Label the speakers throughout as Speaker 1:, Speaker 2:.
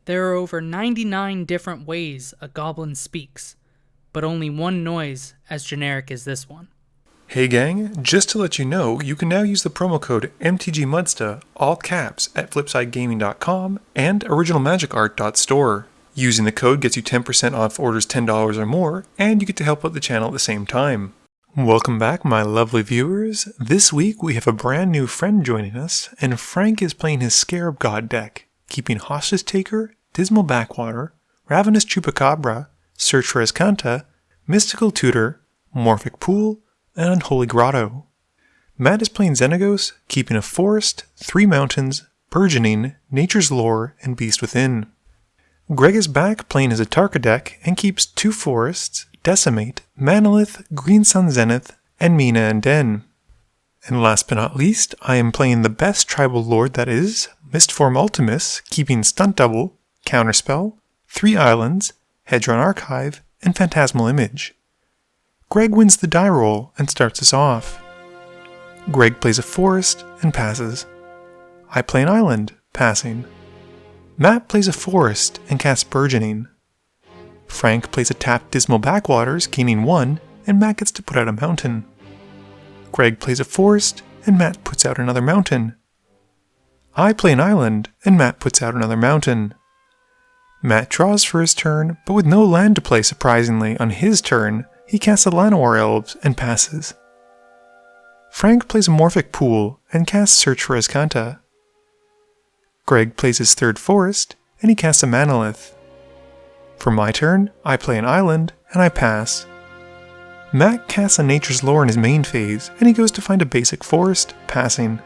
Speaker 1: There are over 99 different ways a goblin speaks, but only one noise as generic as this one.
Speaker 2: Hey gang, just to let you know, you can now use the promo code MTGMudsta, all caps, at flipsidegaming.com and originalmagicart.store. Using the code gets you 10% off orders $10 or more, and you get to help out the channel at the same time. Welcome back, my lovely viewers. This week we have a brand new friend joining us, and Frank is playing his Scarab God deck, keeping Hostage Taker, Dismal Backwater, Ravenous Chupacabra, Search for Escanta, Mystical Tutor, Morphic Pool, and Unholy Grotto. Matt is playing Xenagos, keeping a Forest, 3 Mountains, Burgeoning, Nature's Lore, and Beast Within. Greg is back playing his Atarka deck and keeps 2 Forests, Decimate, Manalith, Green Sun Zenith, and Mina and Den. And last but not least, I am playing the best tribal lord that is, Mistform Ultimus, keeping Stunt Double, Counterspell, 3 Islands, Hedron Archive, and Phantasmal Image. Greg wins the die roll and starts us off. Greg plays a Forest and passes. I play an Island, passing. Matt plays a Forest and casts Burgeoning. Frank plays a tapped Dismal Backwaters, gaining 1, and Matt gets to put out a mountain. Greg plays a Forest, and Matt puts out another mountain. I play an Island, and Matt puts out another mountain. Matt draws for his turn, but with no land to play surprisingly on his turn, he casts a Llanowar Elves and passes. Frank plays a Morphic Pool and casts Search for Escanta. Greg plays his 3rd Forest, and he casts a Manalith. For my turn, I play an Island, and I pass. Matt casts a Nature's Lore in his main phase, and he goes to find a basic Forest, passing.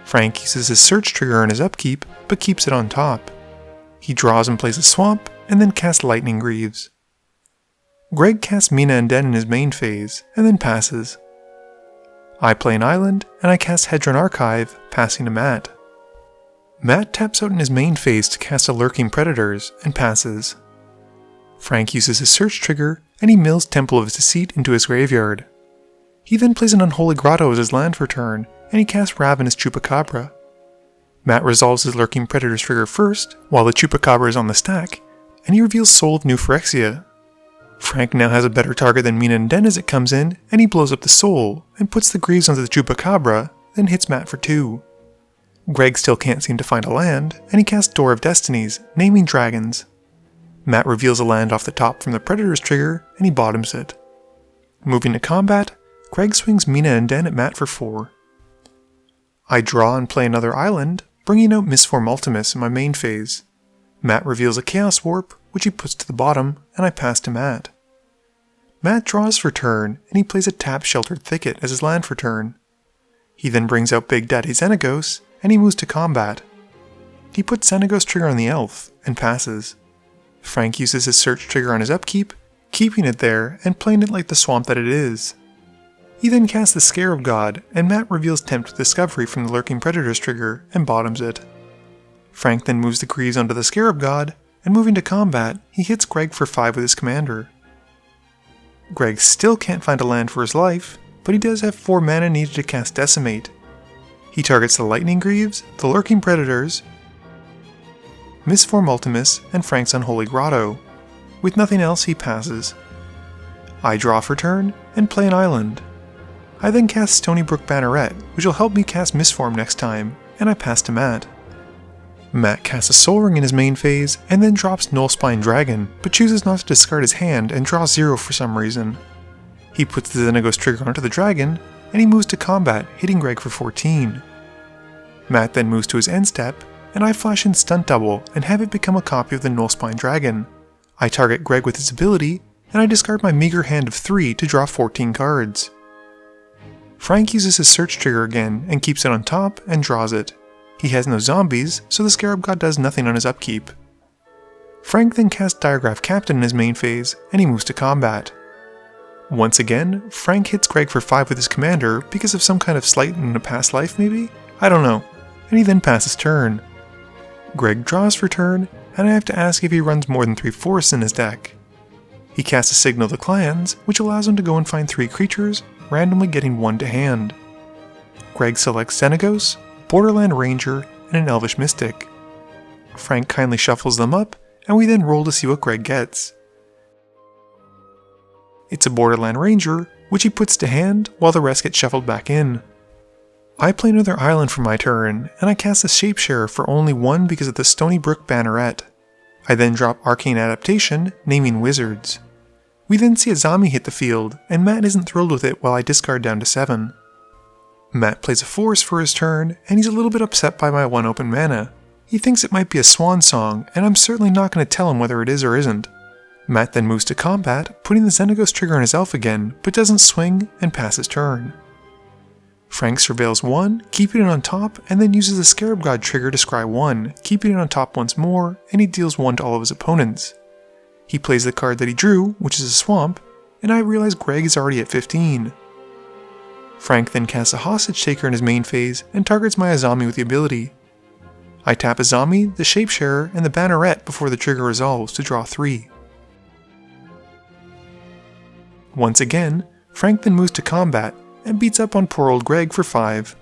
Speaker 2: Frank uses his Search trigger on his upkeep, but keeps it on top. He draws and plays a Swamp, and then casts Lightning Greaves. Greg casts Mina and Den in his main phase, and then passes. I play an Island, and I cast Hedron Archive, passing to Matt. Matt taps out in his main phase to cast a Lurking Predators, and passes. Frank uses his Search trigger, and he mills Temple of Deceit into his graveyard. He then plays an Unholy Grotto as his land for turn, and he casts Ravenous Chupacabra. Matt resolves his Lurking Predators trigger first, while the Chupacabra is on the stack, and he reveals Soul of New Phyrexia. Frank now has a better target than Mina and Den as it comes in, and he blows up the Soul, and puts the Greaves onto the Chupacabra, then hits Matt for 2. Greg still can't seem to find a land, and he casts Door of Destinies, naming dragons. Matt reveals a land off the top from the Predator's trigger, and he bottoms it. Moving to combat, Greg swings Mina and Den at Matt for 4. I draw and play another Island, bringing out Mistform Ultimus in my main phase. Matt reveals a Chaos Warp, which he puts to the bottom, and I pass to Matt. Matt draws for turn, and he plays a Tap Sheltered Thicket as his land for turn. He then brings out Big Daddy Xenagos, and he moves to combat. He puts Xenagos trigger on the Elf, and passes. Frank uses his Search trigger on his upkeep, keeping it there and playing it like the swamp that it is. He then casts the Scarab God, and Matt reveals Tempt Discovery from the Lurking Predators trigger, and bottoms it. Frank then moves the Greaves onto the Scarab God, and moving to combat, he hits Greg for 5 with his commander. Greg still can't find a land for his life, but he does have 4 mana needed to cast Decimate. He targets the Lightning Greaves, the Lurking Predators, Mistform Ultimus, and Frank's Unholy Grotto. With nothing else, he passes. I draw for turn, and play an Island. I then cast Stony Brook Banneret, which will help me cast Mistform next time, and I pass to Matt. Matt casts a Soul Ring in his main phase, and then drops Nullspine Dragon, but chooses not to discard his hand and draw 0 for some reason. He puts the Xenagos trigger onto the dragon, and he moves to combat, hitting Greg for 14. Matt then moves to his end step, and I flash in Stunt Double and have it become a copy of the Nullspine Dragon. I target Greg with his ability, and I discard my meager hand of 3 to draw 14 cards. Frank uses his Search trigger again and keeps it on top and draws it. He has no zombies, so the Scarab God does nothing on his upkeep. Frank then casts Diregraph Captain in his main phase, and he moves to combat. Once again, Frank hits Greg for 5 with his commander because of some kind of slight in a past life maybe? I don't know. And he then passes turn. Greg draws for turn, and I have to ask if he runs more than 3 forests in his deck. He casts a Signal to Clans, which allows him to go and find 3 creatures, randomly getting 1 to hand. Greg selects Xenagos, Borderland Ranger, and an Elvish Mystic. Frank kindly shuffles them up, and we then roll to see what Greg gets. It's a Borderland Ranger, which he puts to hand while the rest get shuffled back in. I play another island for my turn, and I cast a Shapeshare for only 1 because of the Stony Brook Banneret. I then drop Arcane Adaptation, naming Wizards. We then see a zombie hit the field, and Matt isn't thrilled with it while I discard down to 7. Matt plays a Force for his turn, and he's a little bit upset by my 1 open mana. He thinks it might be a swan song, and I'm certainly not going to tell him whether it is or isn't. Matt then moves to combat, putting the Xenagos trigger on his elf again, but doesn't swing and passes turn. Frank surveils 1, keeping it on top, and then uses the Scarab God trigger to scry 1, keeping it on top once more, and he deals 1 to all of his opponents. He plays the card that he drew, which is a swamp, and I realize Greg is already at 15. Frank then casts a Hostage Taker in his main phase, and targets my Azami with the ability. I tap Azami, the Shapesharer, and the Banneret before the trigger resolves to draw 3. Once again, Frank then moves to combat, and beats up on poor old Greg for 5.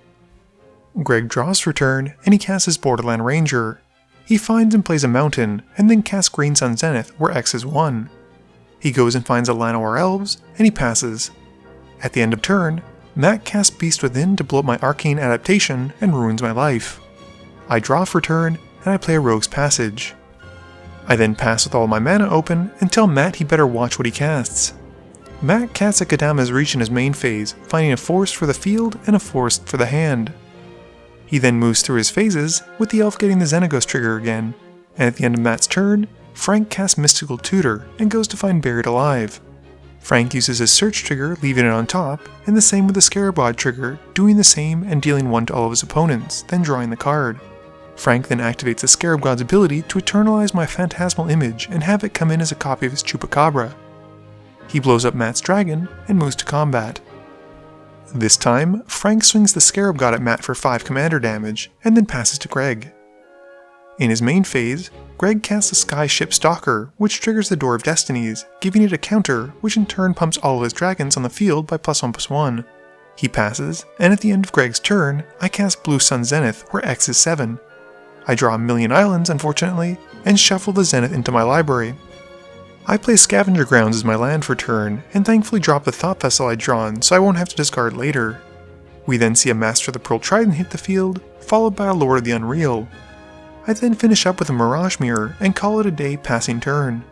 Speaker 2: Greg draws for turn, and he casts his Borderland Ranger. He finds and plays a mountain, and then casts Green Sun Zenith, where X is 1. He goes and finds a Llanowar Elves, and he passes. At the end of turn, Matt casts Beast Within to blow up my Arcane Adaptation and ruins my life. I draw for turn, and I play a Rogue's Passage. I then pass with all my mana open, and tell Matt he better watch what he casts. Matt casts a Kadama's Reach in his main phase, finding a Forest for the field and a Forest for the hand. He then moves through his phases, with the elf getting the Xenagos trigger again, and at the end of Matt's turn, Frank casts Mystical Tutor and goes to find Buried Alive. Frank uses his Search trigger, leaving it on top, and the same with the Scarab God trigger, doing the same and dealing 1 to all of his opponents, then drawing the card. Frank then activates the Scarab God's ability to eternalize my Phantasmal Image and have it come in as a copy of his Chupacabra. He blows up Matt's dragon and moves to combat. This time, Frank swings the Scarab God at Matt for 5 commander damage, and then passes to Greg. In his main phase, Greg casts a Skyship Stalker, which triggers the Door of Destinies, giving it a counter, which in turn pumps all of his dragons on the field by +1/+1. He passes, and at the end of Greg's turn, I cast Blue Sun Zenith, where X is 7. I draw a million islands, unfortunately, and shuffle the Zenith into my library. I play Scavenger Grounds as my land for turn, and thankfully drop the Thought Vessel I'd drawn so I won't have to discard later. We then see a Master of the Pearl Trident hit the field, followed by a Lord of the Unreal. I then finish up with a Mirage Mirror and call it a day passing turn.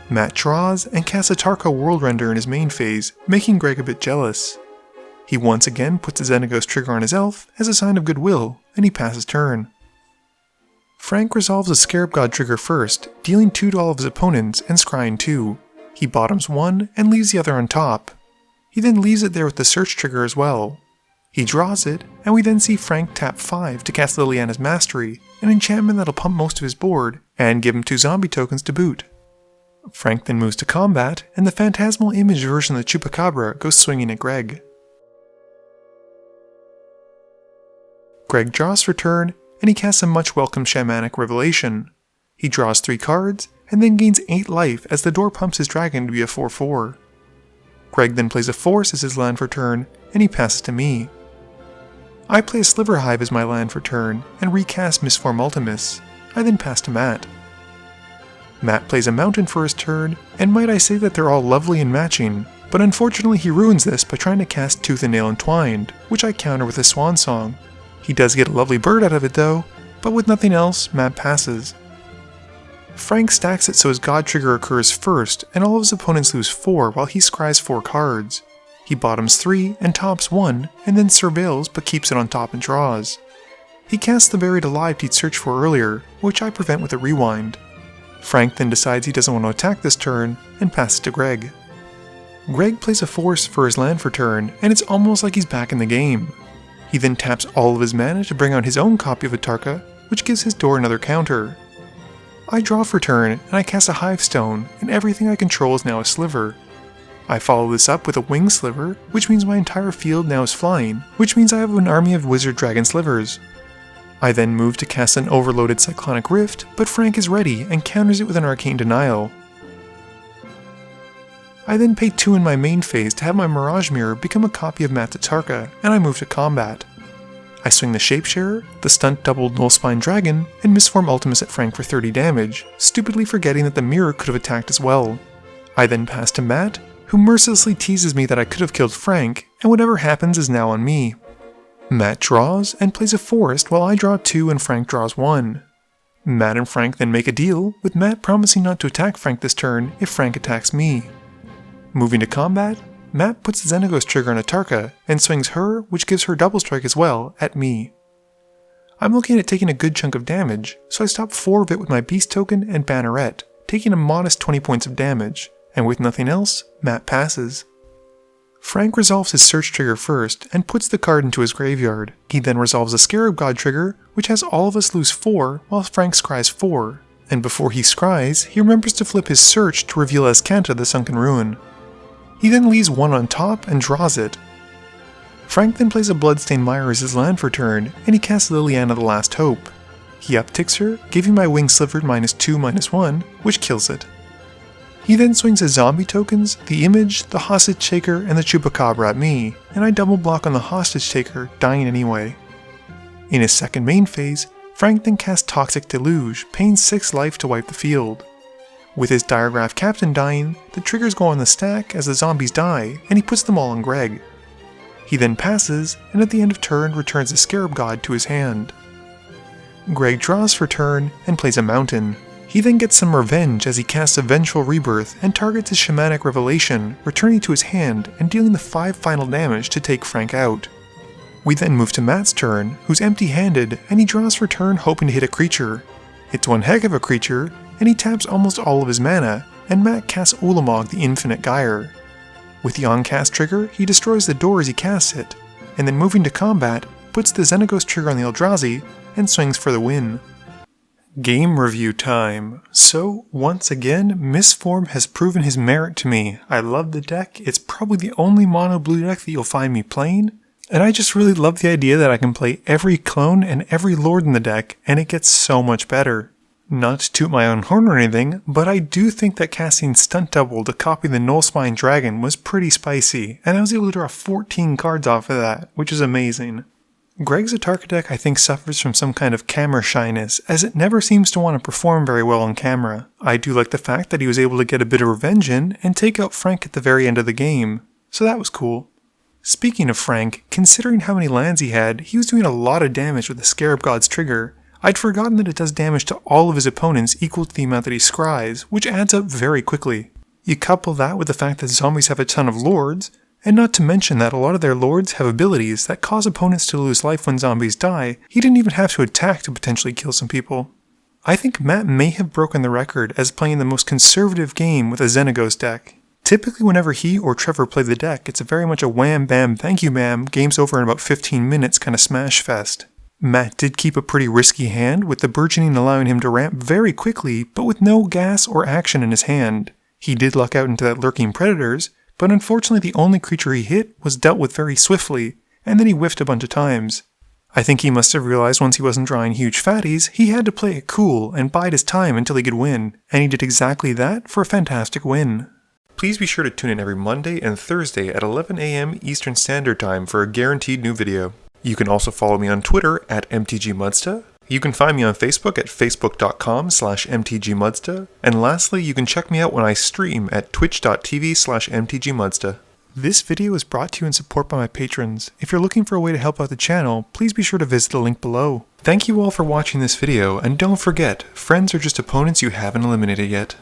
Speaker 2: Matt draws and casts Atarka World Render in his main phase, making Greg a bit jealous. He once again puts a Xenagos trigger on his elf as a sign of goodwill, and he passes turn. Frank resolves a Scarab God trigger first, dealing 2 to all of his opponents and scrying 2. He bottoms 1 and leaves the other on top. He then leaves it there with the Search trigger as well. He draws it, and we then see Frank tap 5 to cast Liliana's Mastery, an enchantment that'll pump most of his board, and give him 2 zombie tokens to boot. Frank then moves to combat, and the Phantasmal Image version of the Chupacabra goes swinging at Greg. Greg draws for turn, and he casts a much welcome Shamanic Revelation. He draws 3 cards, and then gains 8 life as the door pumps his dragon to be a 4/4. Greg then plays a Force as his land for turn, and he passes to me. I play a Sliver Hive as my land for turn, and recast Mistform Ultimus. I then pass to Matt. Matt plays a Mountain for his turn, and might I say that they're all lovely and matching, but unfortunately he ruins this by trying to cast Tooth and Nail Entwined, which I counter with a Swan Song. He does get a lovely bird out of it though, but with nothing else, Matt passes. Frank stacks it so his God trigger occurs first, and all of his opponents lose 4 while he scries 4 cards. He bottoms 3 and tops 1, and then surveils but keeps it on top and draws. He casts the Buried Alive he'd searched for earlier, which I prevent with a Rewind. Frank then decides he doesn't want to attack this turn, and passes to Greg. Greg plays a Force for his land for turn, and it's almost like he's back in the game. He then taps all of his mana to bring out his own copy of Atarka, which gives his door another counter. I draw for turn, and I cast a Hive Stone, and everything I control is now a Sliver. I follow this up with a Wing Sliver, which means my entire field now is flying, which means I have an army of Wizard Dragon Slivers. I then move to cast an overloaded Cyclonic Rift, but Frank is ready and counters it with an Arcane Denial. I then pay 2 in my main phase to have my Mirage Mirror become a copy of Matt's Atarka, and I move to combat. I swing the Shapesharer, the stunt doubled Nullspine Dragon, and Mistform Ultimus at Frank for 30 damage, stupidly forgetting that the mirror could have attacked as well. I then pass to Matt, who mercilessly teases me that I could have killed Frank, and whatever happens is now on me. Matt draws and plays a forest while I draw 2 and Frank draws 1. Matt and Frank then make a deal, with Matt promising not to attack Frank this turn if Frank attacks me. Moving to combat, Matt puts the Xenagos trigger on Atarka and swings her, which gives her double strike as well, at me. I'm looking at taking a good chunk of damage, so I stop 4 of it with my Beast token and Banneret, taking a modest 20 points of damage, and with nothing else, Matt passes. Frank resolves his search trigger first and puts the card into his graveyard. He then resolves a Scarab God trigger, which has all of us lose 4 while Frank scries 4, and before he scries, he remembers to flip his search to reveal Azcanta the Sunken Ruin. He then leaves 1 on top and draws it. Frank then plays a Bloodstained Mire as his land for turn, and he casts Liliana the Last Hope. He upticks her, giving my Wing Slivered -2/-1, which kills it. He then swings his zombie tokens, the Image, the Hostage Taker, and the Chupacabra at me, and I double block on the Hostage Taker, dying anyway. In his second main phase, Frank then casts Toxic Deluge, paying 6 life to wipe the field. With his Diregraph Captain dying, the triggers go on the stack as the zombies die, and he puts them all on Greg. He then passes, and at the end of turn returns the Scarab God to his hand. Greg draws for turn and plays a Mountain. He then gets some revenge as he casts a Vengeful Rebirth and targets his Shamanic Revelation, returning to his hand and dealing the 5 final damage to take Frank out. We then move to Matt's turn, who's empty-handed, and he draws for turn hoping to hit a creature. It's one heck of a creature, and he taps almost all of his mana, and Matt casts Ulamog the Infinite Gyre. With the on-cast trigger, he destroys the door as he casts it, and then moving to combat, puts the Xenagos trigger on the Eldrazi, and swings for the win. Game review time. So, once again, Mistform has proven his merit to me. I love the deck, it's probably the only mono blue deck that you'll find me playing, and I just really love the idea that I can play every clone and every lord in the deck, and it gets so much better. Not to toot my own horn or anything, but I do think that casting Stunt Double to copy the Nullspine Dragon was pretty spicy, and I was able to draw 14 cards off of that, which is amazing. Greg's Atarka deck I think suffers from some kind of camera shyness, as it never seems to want to perform very well on camera. I do like the fact that he was able to get a bit of revenge in and take out Frank at the very end of the game, so that was cool. Speaking of Frank, considering how many lands he had, he was doing a lot of damage with the Scarab God's trigger. I'd forgotten that it does damage to all of his opponents equal to the amount that he scries, which adds up very quickly. You couple that with the fact that zombies have a ton of lords, and not to mention that a lot of their lords have abilities that cause opponents to lose life when zombies die, he didn't even have to attack to potentially kill some people. I think Matt may have broken the record as playing the most conservative game with a Xenagos deck. Typically whenever he or Trevor play the deck, it's a very much a wham bam thank you ma'am, game's over in about 15 minutes kind of smash fest. Matt did keep a pretty risky hand, with the burgeoning allowing him to ramp very quickly, but with no gas or action in his hand. He did luck out into that lurking predators, but unfortunately the only creature he hit was dealt with very swiftly, and then he whiffed a bunch of times. I think he must have realized once he wasn't drawing huge fatties, he had to play it cool and bide his time until he could win, and he did exactly that for a fantastic win. Please be sure to tune in every Monday and Thursday at 11 AM Eastern Standard Time for a guaranteed new video. You can also follow me on Twitter at MTGMudsta. You can find me on Facebook at facebook.com/MTGMudsta. And lastly, you can check me out when I stream at twitch.tv/MTGMudsta. This video is brought to you in support by my patrons. If you're looking for a way to help out the channel, please be sure to visit the link below. Thank you all for watching this video, and don't forget, friends are just opponents you haven't eliminated yet.